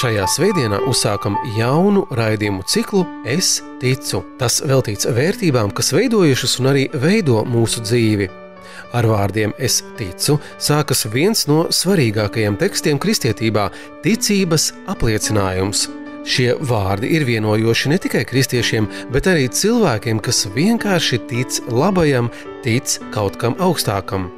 Šajā svētdienā uzsākam jaunu raidījumu ciklu Es ticu. Tas veltīts vērtībām, kas veidojušas un arī veido mūsu dzīvi. Ar vārdiem Es ticu sākas viens no svarīgākajiem tekstiem kristietībā – ticības apliecinājums. Šie vārdi ir vienojoši ne tikai kristiešiem, bet arī cilvēkiem, kas vienkārši tic labajam, tic kaut kam augstākam.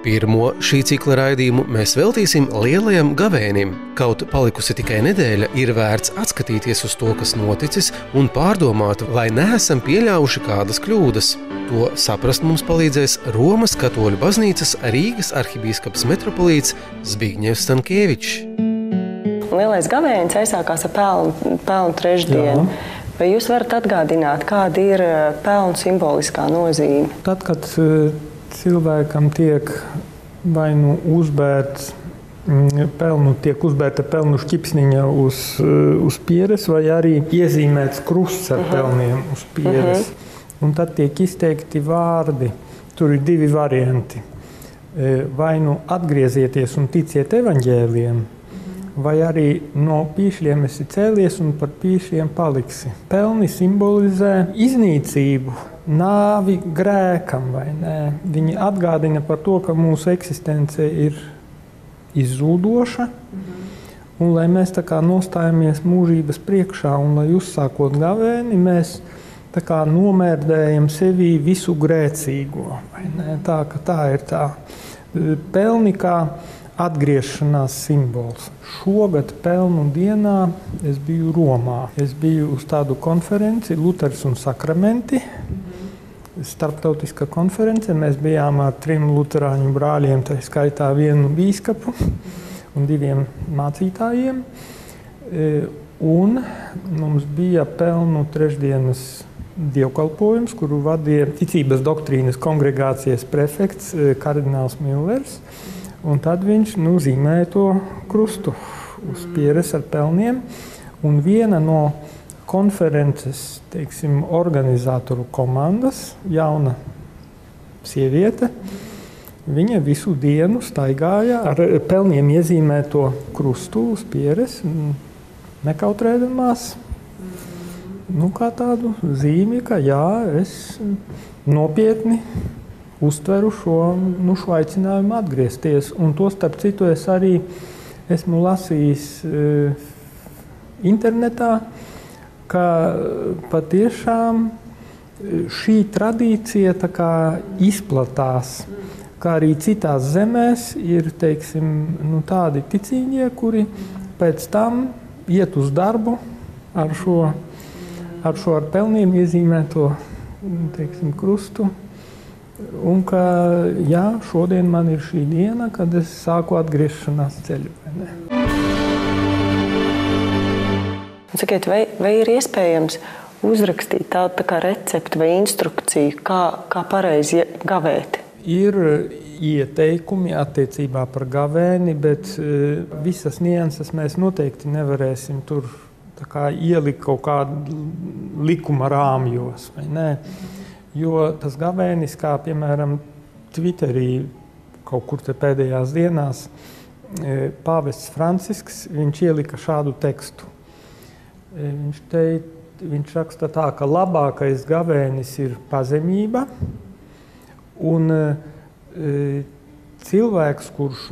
Pirmo šī cikla raidījumu mēs veltīsim lielajam gavēnim. Kaut palikusi tikai nedēļa, ir vērts atskatīties uz to, kas noticis, un pārdomāt, vai neesam pieļāvuši kādas kļūdas. To saprast mums palīdzēs Romas katoļu baznīcas Rīgas arhibīskaps metropolīts Zbigņevs Stankēvičs. Lielais gavēnis aizsākās ar pelnu trešdienu. Vai jūs varat atgādināt, kāda ir pelnu simboliskā nozīme? Tad, kad cilvēkam tiek vai nu uzbērta pelnu šķipsniņa uz pieres, vai arī iezīmēts krusts ar pelniem uz pieres. Un tad tiek izteikti vārdi. Tur ir divi varianti. Vai nu atgriezieties un ticiet evaņģēliem, vai arī no pīšļiem esi cēlies un par pīšļiem paliksi. Pelni simbolizē iznīcību, nāvi grēkam, vai nē. Viņi atgādina par to, ka mūsu eksistence ir izzūdoša, un lai mēs tā kā nostājamies mūžības priekšā, un lai uzsākot gavēni, mēs tā kā nomērdējam sevī visu grēcīgo, vai nē. Tā ir tā pelni kā atgriešanās simbols. Šogad pelnu dienā es biju Romā. Es biju uz tādu konferenci Luters un sakramenti. Starptautiska konference. Mēs bijām ar 3 luterāņu brāļiem, tā skaitā 1 bīskapu un 2 mācītājiem. Un mums bija pelnu trešdienas dievkalpojums, kuru vadīja ticības doktrīnas kongregācijas prefekts kardināls Millers. Un tad viņš zīmēja to krustu uz pieres ar pelniem. Un viena no konferences, organizatoru komandas, jauna sieviete, viņa visu dienu staigāja ar pelniem iezīmēto krustu uz pieres, nekautrēdamās. Kā tādu zīmi, ka jā, es nopietni uztveru šo aicinājumu atgriezties. Un to, starp citu, es arī esmu lasījis internetā, ka patiešām šī tradīcija tā kā izplatās, kā arī citās zemēs ir, tādi ticīgie, kuri pēc tam iet uz darbu ar šo ar pelniem iezīmēto, krustu. Un ka, jā, šodien man ir šī diena, kad es sāku atgriešanās ceļu. Sakiet, vai ir iespējams uzrakstīt tādu tā kā recepti vai instrukciju, kā pareizi gavēt? Ir ieteikumi attiecībā par gavēni, bet visas nianses mēs noteikti nevarēsim tur tā kā ielikt kaut kādu likuma rāmjos, vai ne? Jo tas gavēnis, kā piemēram Twitterī kaut kur te pēdējās dienās, pāvests Francisks, viņš ielika šādu tekstu. Viņš raksta tā, ka labākais gavēnis ir pazemība, un cilvēks, kurš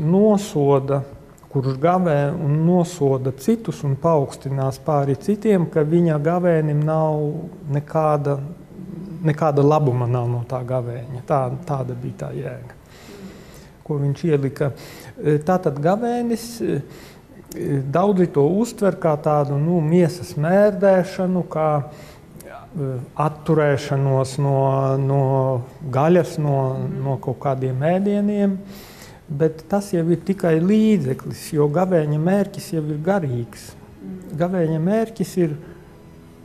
gavē un nosoda citus un paaugstinās pāri citiem, ka viņa gavēnim nav nekāda labuma nav no tā gavēņa. Tāda bija tā jēga, ko viņš ielika. Tātad gavēnis, daudzi to uztver kā tādu miesas mērdēšanu, kā atturēšanos no gaļas, no kaut kādiem ēdieniem, bet tas jau ir tikai līdzeklis, jo gavēņa mērķis jau ir garīgs. Gavēņa mērķis ir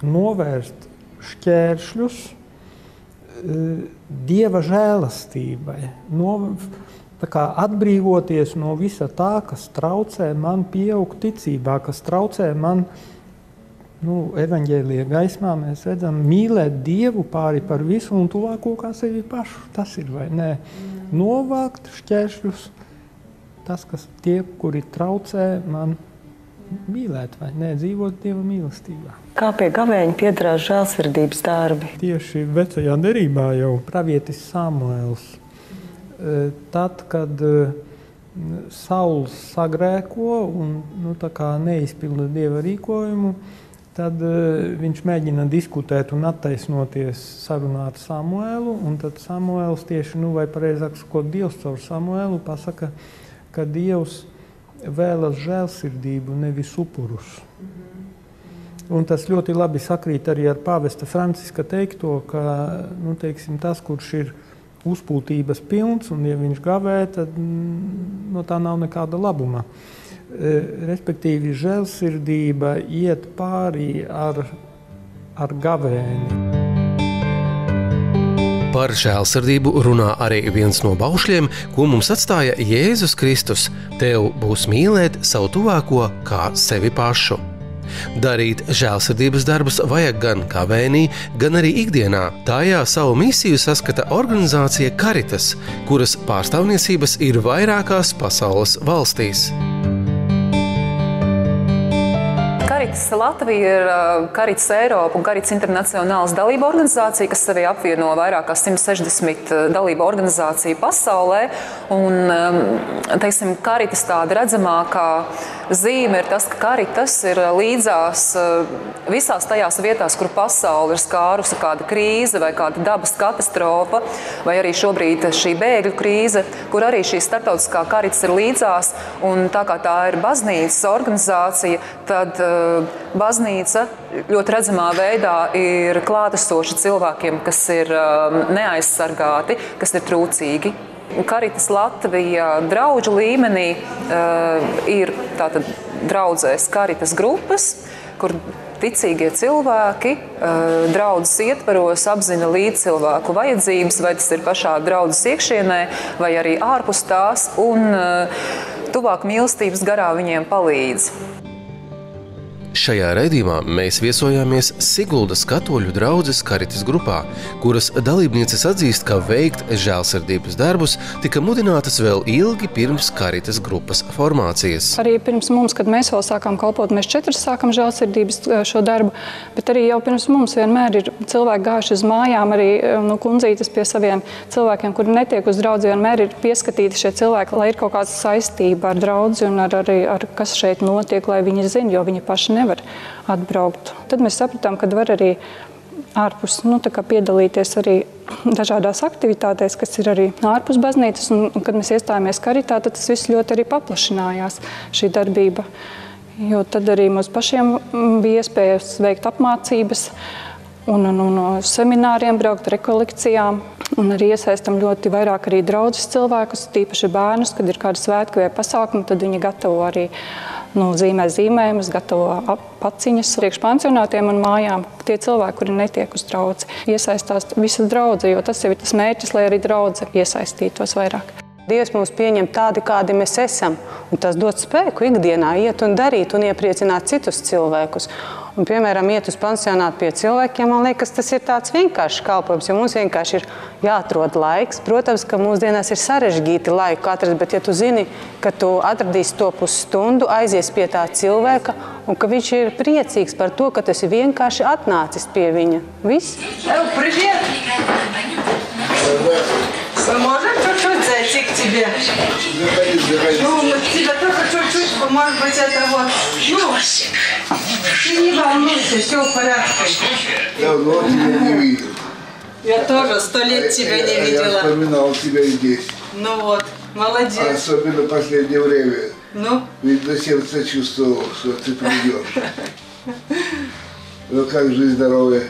novērst šķēršļus Dieva žēlastībai, atbrīvoties no visa tā, kas traucē man pieaugt ticībā, kas traucē man, evaņģēlija gaismā mēs redzam, mīlēt Dievu pāri par visu un tuvāko kā sevi pašu. Tas ir, vai nē? Novākt šķēršļus, tas, kas tie, kuri traucē man mīlēt vai nē, dzīvot Dieva mīlestībā. Kā pie gavēņa piederās žēlsirdības darbi? Tieši vecajā derībā jau pravietis Samuēls. Tad, kad Sauls sagrēko un neizpilda Dieva rīkojumu, tad viņš mēģina diskutēt un attaisnoties, sarunāt Samuēlu, un tad Samuēls tieši, vai pareizāk sakot, Dievs caur Samuēlu pasaka, ka Dievs vēlas žēlsirdību, nevis upurus. Un tas ļoti labi sakrīt arī ar pāvesta Franciska teikto, ka, tas, kurš ir uzpūtības pilns, un ja viņš gavē, tad no tā nav nekāda labuma. Respektīvi, žēlsirdība iet pārī ar gavēni. Par žēlsirdību runā arī viens no baušļiem, ko mums atstāja Jēzus Kristus. Tev būs mīlēt savu tuvāko kā sevi pašu. Darīt žēlsirdības darbus vajag gan gavēnī, gan arī ikdienā. Tajā savu misiju saskata organizācija Caritas, kuras pārstāvniecības ir vairākās pasaules valstīs. Caritas Latvija ir Caritas Eiropa un Caritas Internacionālas dalība organizācija, kas sevi apvieno vairāk kā 160 dalība organizāciju pasaulē. Un, Caritas tāda redzamākā zīme ir tas, ka Caritas ir līdzās visās tajās vietās, kur pasauli ir skārusi kāda krīze vai kāda dabas katastrofa, vai arī šobrīd šī bēgļu krīze, kur arī šī starptautiskā Caritas ir līdzās. Un tā kā tā ir baznīcas organizācija, tad baznīca ļoti redzamā veidā ir klātesoša cilvēkiem, kas ir neaizsargāti, kas ir trūcīgi. Caritas Latvija draudžu līmenī ir tātad draudzēs Caritas grupas, kur ticīgie cilvēki draudzes ietvaros apzina līdzcilvēku vajadzības, vai tas ir pašā draudzes iekšienē, vai arī ārpus tās, un tuvāk mīlestības garā viņiem palīdz. Šajā raidījumā mēs viesojāmies Siguldas katoļu draudzes Caritas grupā, kuras dalībnieces atzīst, ka veikt žēlsirdības darbus tika mudinātas vēl ilgi pirms Caritas grupas formācijas. Arī pirms mums, kad mēs vēl sākām kalpot, mēs 4 sākam žēlsirdības šo darbu, bet arī jau pirms mums vienmēr ir cilvēki gājuši uz mājām, arī kundzītes pie saviem cilvēkiem, kuri netiek uz draudzi, vienmēr ir pieskatīti šie cilvēki, lai ir kaut kāda saistība ar draudzi un ar kas šeit notiek, lai viņi zina, jo viņi paši nevar atbraukt. Tad mēs sapratām, ka var arī ārpus, piedalīties arī dažādās aktivitātēs, kas ir arī ārpus baznīcas, un kad mēs iestājāmies Caritā, tad tas viss ļoti arī paplašinājās, šī darbība. Jo tad arī mums pašiem bija iespējas veikt apmācības un semināriem, braukt rekolekcijām, un arī iesaistam ļoti vairāk arī draudzes cilvēkus, tīpaši bērnus, kad ir kāda svētki vai pasākumi, tad viņi gatavo arī zīmē zīmējumus, gatavo paciņas priekšpansionātiem un mājām. Tie cilvēki, kuri netiek uz draudzi, iesaistās visa draudze, jo tas jau ir tas mērķis, lai arī draudze iesaistītos vairāk. Dievs mūs pieņem tādi, kādi mēs esam, un tas dod spēku ikdienā iet un darīt un iepriecināt citus cilvēkus. Un, piemēram, iet uz pansionātu pie cilvēkiem, man liekas, tas ir tāds vienkāršs kalpojums, jo mums vienkārši ir jāatrod laiks. Protams, ka mūsdienās ir sarežģīti laiku atrast, bet ja tu zini, ka tu atradīsi to pusstundu, aizies pie tā cilvēka, un ka viņš ir priecīgs par to, ka tu esi vienkārši atnācis pie viņa. Viss? Можем чуть-чуть зайти к тебе? Заходи. Ну, тебе только чуть-чуть, может быть, это вот. Ты не волнуйся, все в порядке. Давно тебя не видел. Я тоже 100 лет тебя не видела. Я вспоминал тебя здесь. Ну вот, молодец. Особенно в последнее время. Ну? Видно, сердце чувствовал, что ты придешь. Ну как жизнь, здоровье?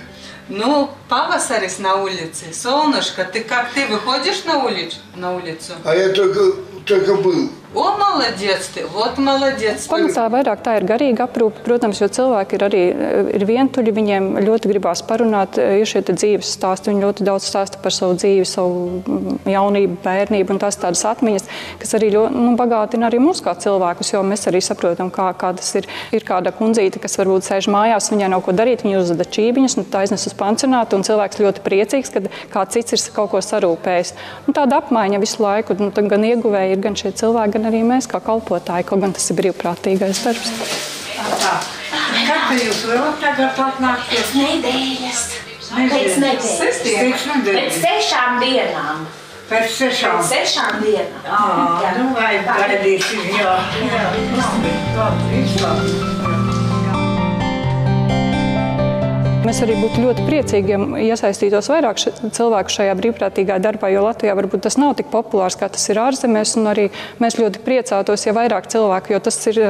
Ну, павасарис на улице, солнышко, ты выходишь на улицу? А я только был. O, молодец ты, вот молодец. Pamatā vairāk tā ir garīga aprūpe, protams, jo cilvēki ir vientuļi, viņiem ļoti gribās parunāt, ir šie dzīves stāsti, viņi ļoti daudz stāsta par savu dzīvi, savu jaunību, bērnību un tās tādas atmiņas, kas arī bagātina arī mūs kā cilvēkus, jo mēs arī saprotam, kā tas ir. Ir kāda kundzīte, kas varbūt sēž mājās, viņai nav ko darīt, viņa uzdada čībiņas, un tā aiznes uz pansionātu, un cilvēks ļoti priecīgs, kad kāds cits ir kaut ko sarūpējis. Tāda apmaiņa visu laiku, gan ieguvēji ir gan šie cilvēki, gan arī mēs kā kalpotāji, kaut gan tas ir brīvprātīgais darbs. Kad jūs vēl tagad atnāksiet? Nedēļas. Pēc nedēļas. Pēc 6 dienām. Pēc 6? Pēc 6 dienām. Nu vai gaidīsim, jā. Mēs arī būtu ļoti priecīgi, ja iesaistītos vairāk cilvēku šajā brīvprātīgā darbā, jo Latvijā varbūt tas nav tik populārs, kā tas ir ārzemēs, un arī mēs ļoti priecātos, ja vairāk cilvēku, jo tas ir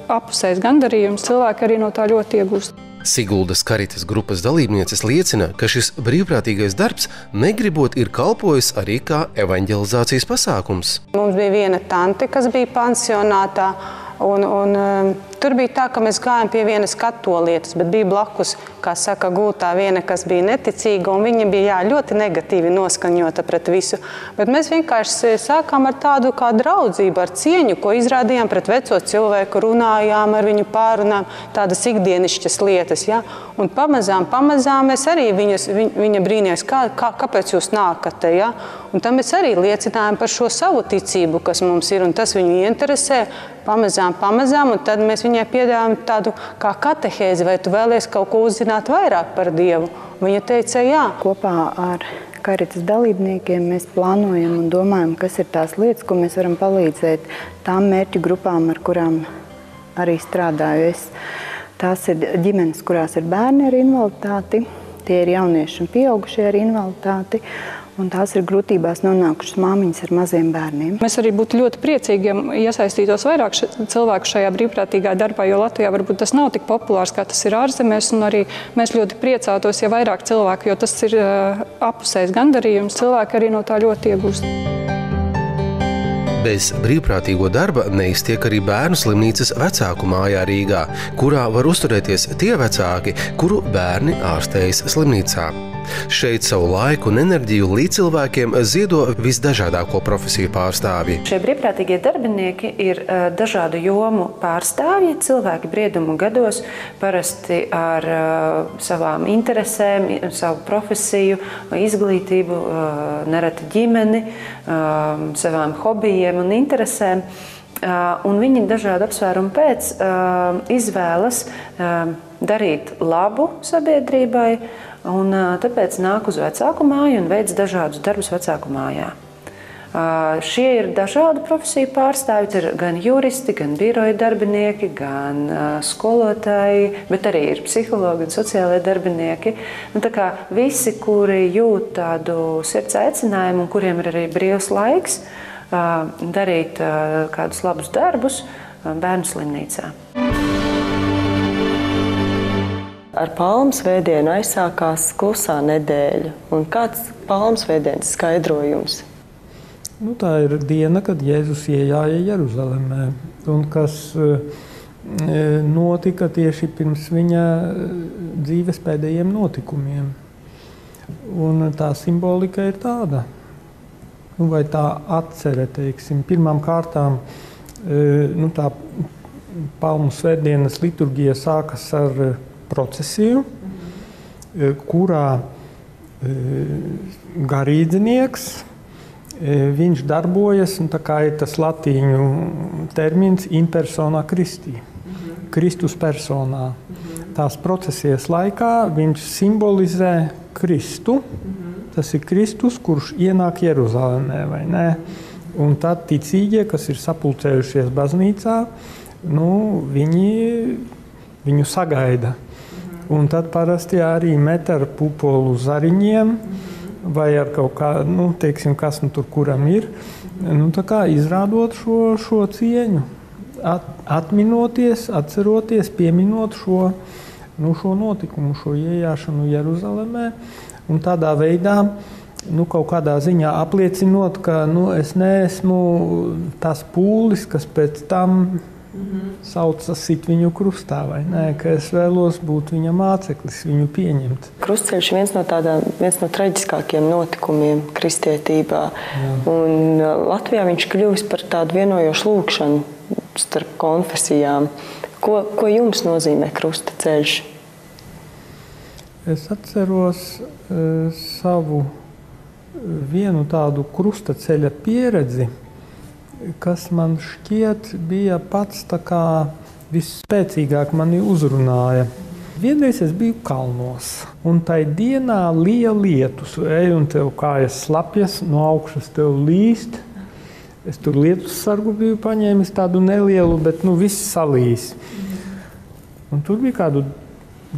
apusējs gandarījums, cilvēki arī no tā ļoti iegūst. Siguldas Karitas grupas dalībnieces liecina, ka šis brīvprātīgais darbs negribot ir kalpojis arī kā evaņģelizācijas pasākums. Mums bija viena tante, kas bija pansionātā, un tur bija tā, ka mēs gājām pie vienas katolietes, bet bija blakus, kā saka, gultā viena, kas bija neticīga, un viņa bija ļoti negatīvi noskaņota pret visu. Bet mēs vienkārši sākām ar tādu kā draudzību, ar cieņu, ko izrādījām pret veco cilvēku, runājām ar viņu, pārunām tādas ikdienišķas lietas. Ja? Un pamazām mēs arī viņa brīnījās, kāpēc jūs nākat te, ja? Un tam mēs arī liecinājām par šo savu ticību, kas mums ir, un tas viņu interesē pamazām, un tad mēs viņai piedāvājam tādu kā katehēzi, vai tu vēlies kaut ko uzzināt vairāk par Dievu. Viņa teica, jā. Kopā ar Karitas dalībniekiem mēs plānojam un domājam, kas ir tās lietas, ko mēs varam palīdzēt tām mērķu grupām, ar kurām arī strādāju es. Tās ir ģimenes, kurās ir bērni ar invaliditāti, tie ir jaunieši un pieaugušie ar invaliditāti, un tās ir grūtībās nonākušas māmiņas ar maziem bērniem. Mēs arī būtu ļoti priecīgi, ja iesaistītos vairāk cilvēku šajā brīvprātīgā darbā, jo Latvijā varbūt tas nav tik populārs, kā tas ir ārzemēs, un arī mēs ļoti priecātos, ja vairāk cilvēku, jo tas ir apusējs gandarījums, cilvēki arī no tā ļoti iegūst. Bez brīvprātīgo darba neiztiek arī bērnu slimnīcas vecāku mājā Rīgā, kurā var uzturēties tie vecāki, kuru bērni ārstējas slimnīcā. Šeit savu laiku un enerģiju līdzcilvēkiem ziedo visdažādāko profesiju pārstāvji. Šie brīvprātīgie darbinieki ir dažādu jomu pārstāvji, cilvēki briedumu gados, parasti ar savām interesēm, savu profesiju, izglītību, nereti ģimeni, savām hobijiem un interesēm. Un viņi dažādu apsvērumu pēc izvēlas darīt labu sabiedrībai, un tāpēc nāk uz vecāku māju un veic dažādus darbus vecāku mājā. Šie ir dažādu profesiju pārstāvji, ir gan juristi, gan biroja darbinieki, gan skolotāji, bet arī ir psihologi un sociālai darbinieki. Un tā kā visi, kuri jūt tādu sirds aicinājumu un kuriem ir arī brīvs laiks darīt kādus labus darbus bērnu slimnīcā. Ar Palmu svētdienu aizsākās klusā nedēļa. Un kāds Palmu svētdienas skaidrojums? Tā ir diena, kad Jēzus iejāja Jeruzalemē, un kas notika tieši pirms viņa dzīves pēdējiem notikumiem. Un tā simbolika ir tāda, vai tā atcere, teiksim. Pirmām kārtām tā Palmu svētdienas liturgija sākas ar procesiju, kurā garīdznieks, viņš darbojas, un tā kā ir tas latīņu termins in persona Christi, Kristus personā. Tās procesijas laikā viņš simbolizē Kristu, tas ir Kristus, kurš ienāk Jeruzalemē, vai ne? Un tad ticīgie, kas ir sapulcējušies baznīcā, viņu sagaida. Un tad parasti arī met ar pupolu zariņiem vai ar kaut kā, teiksim, kas tur kuram ir, tā kā izrādot šo cieņu, atminoties, atceroties, pieminot šo notikumu, šo iejāšanu Jeruzalemē, un tādā veidā, kaut kādā ziņā apliecinot, ka es neesmu tas pūlis, kas pēc tam sauca sit viņu krustā, vai nē, ka es vēlos būt viņa māceklis, viņu pieņemt. Krustceļš ir viens no traģiskākiem notikumiem kristietībā. Jā. Un Latvijā viņš kļuvis par tādu vienojošu lūgšanu starp konfesijām. Ko jums nozīmē krustaceļš? Es atceros savu vienu tādu krustaceļa pieredzi, kas man šķiet bija pats tā kā visspēcīgāk mani uzrunāja. Vienreiz es biju kalnos, un tai dienā lija lietus. Ej, un tev kājas slapjas, no augšas tev līst. Es tur lietus sargu biju paņēmis tādu nelielu, bet viss salīs. Un tur bija kādu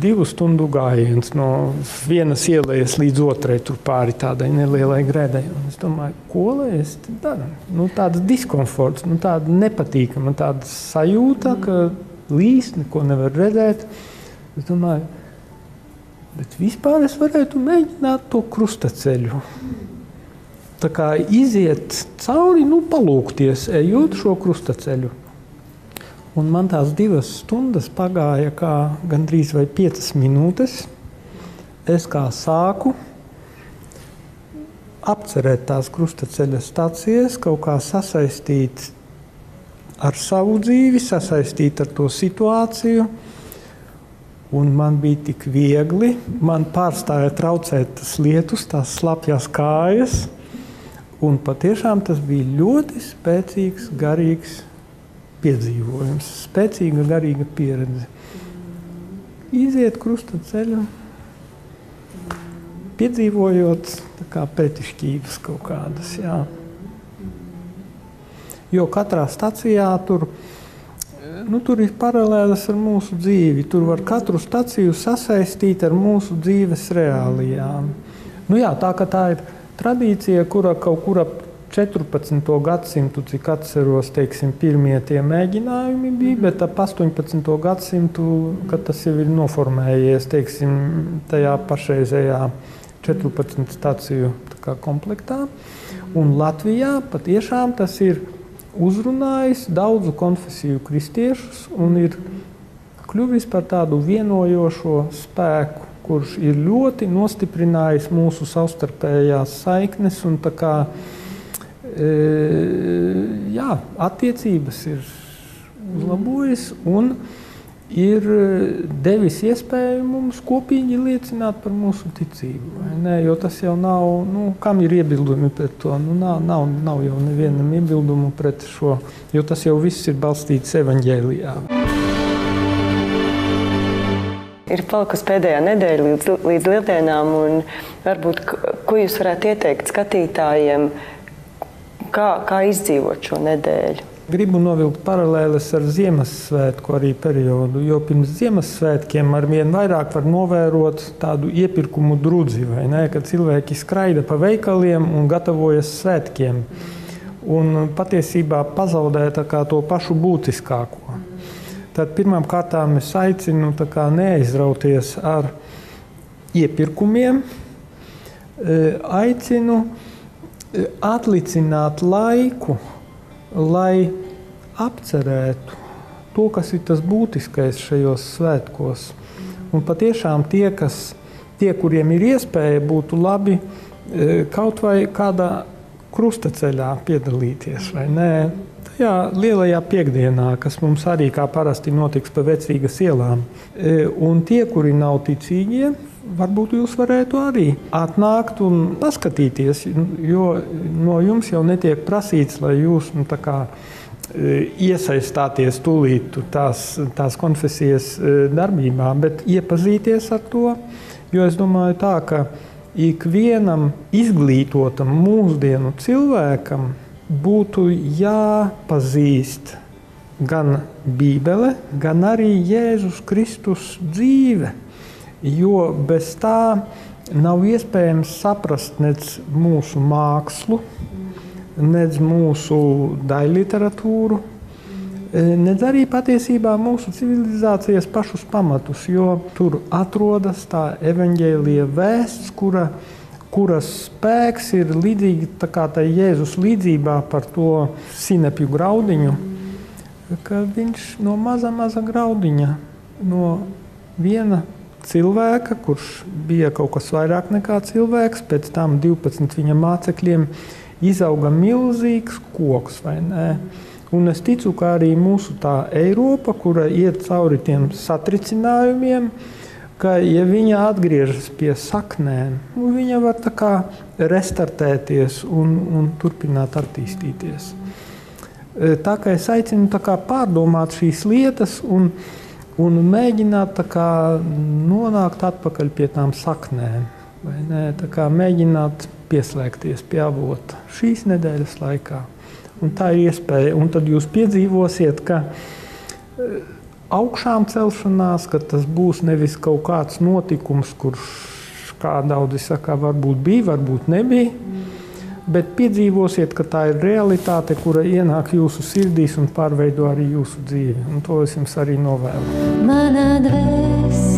2 stundu gājiens no vienas ielas līdz otrai, tur pāri tādai nelielai grēdai. Un es domāju, ko lai es te daru? Tāds diskomforts, tāda nepatīkama, tāda sajūta, ka līst, neko nevar redzēt. Es domāju, bet vispār es varētu mēģināt to krustaceļu. Tā kā iziet cauri, palūkties, ejot šo krustaceļu. Un man tās 2 stundas pagāja kā gandrīz vai 5 minūtes. Es kā sāku apcerēt tās krustaceļa stacijas, kaut kā sasaistīt ar savu dzīvi, sasaistīt ar to situāciju. Un man bija tik viegli, man pārstāja traucēt tas lietus, tās slapjās kājas. Un patiešām tas bija ļoti spēcīgs, garīgs piedzīvojums, spēcīga garīga pieredze. Iziet krustaceļu, piedzīvojot tā kā pretišķības kaut kādas, jā. Jo katrā stacijā tur ir paralēlas ar mūsu dzīvi. Tur var katru staciju sasaistīt ar mūsu dzīves reālijām. Tā ka tā ir tradīcija, kura kaut kura 14. gadsimtu, cik atceros, pirmie tie mēģinājumi bija, bet ap 18. gadsimtu, kad tas jau ir noformējies, tajā pašreizējā 14 staciju komplektā. Un Latvijā patiešām tas ir uzrunājis daudzu konfesiju kristiešus un ir kļuvis par tādu vienojošo spēku, kurš ir ļoti nostiprinājis mūsu savstarpējās saiknes un attiecības ir uzlabojis un ir devis iespēju mums kopīgi liecināt par mūsu ticību. Vai ne? Jo tas jau nav, kam ir iebildumi pret to? Nav jau nevienam iebildumu pret šo, jo tas jau viss ir balstīts evaņģēlijā. Ir palikusi pēdējā nedēļa līdz Lieldienām, un varbūt, ko jūs varētu ieteikt skatītājiem, kā izdzīvot šo nedēļu? Gribu novilkt paralēles ar Ziemassvētku arī periodu, jo pirms Ziemassvētkiem arvien vairāk var novērot tādu iepirkumu drudzi, vai ne, kad cilvēki skraida pa veikaliem un gatavojas svētkiem. Un patiesībā pazaudē to pašu būtiskāko. Tad pirmām kārtām es aicinu neaizrauties ar iepirkumiem, aicinu atlicināt laiku, lai apcerētu to, kas ir tas būtiskais šajos svētkos. Un patiešām tie, kuriem ir iespēja, būtu labi kaut vai kādā krustaceļā piedalīties, vai nē? Tajā lielajā piekdienā, kas mums arī kā parasti notiks pa Vecrīgas ielām. Un tie, kuri nav ticīgie, varbūt jūs varētu arī atnākt un paskatīties, jo no jums jau netiek prasīts, lai jūs iesaistāties tūlīt tās konfesijas darbībā, bet iepazīties ar to, jo es domāju tā, ka ikvienam izglītotam mūsdienu cilvēkam būtu jāpazīst gan Bībele, gan arī Jēzus Kristus dzīve. Jo bez tā nav iespējams saprast nec mūsu mākslu, nec mūsu daļliteratūru, nec arī patiesībā mūsu civilizācijas pašus pamatus, jo tur atrodas tā evaņģēlija vēsts, kuras spēks ir līdzīgi tā kā tā Jēzus līdzībā par to sinepju graudiņu, ka viņš no maza graudiņa, no viena cilvēka, kurš bija kaut kas vairāk nekā cilvēks, pēc tam 12 viņa mācekļiem izauga milzīgs koks, vai ne? Un es ticu, ka arī mūsu tā Eiropa, kura iet cauri tiem satricinājumiem, ka, ja viņa atgriežas pie saknēm, viņa var tā kā restartēties un turpināt attīstīties. Tā kā es aicinu pārdomāt šīs lietas un mēģināt nonākt atpakaļ pie tām saknēm. Vai ne? Mēģināt pieslēgties pie avota šīs nedēļas laikā. Un tā ir iespēja. Un tad jūs piedzīvosiet, ka augšām celšanās, ka tas būs nevis kaut kāds notikums, kurš, kā daudzi saka, varbūt bija, varbūt nebija, bet piedzīvosiet, ka tā ir realitāte, kura ienāk jūsu sirdīs un pārveido arī jūsu dzīvi. Un to es jums arī novēlu. Mana dvēsele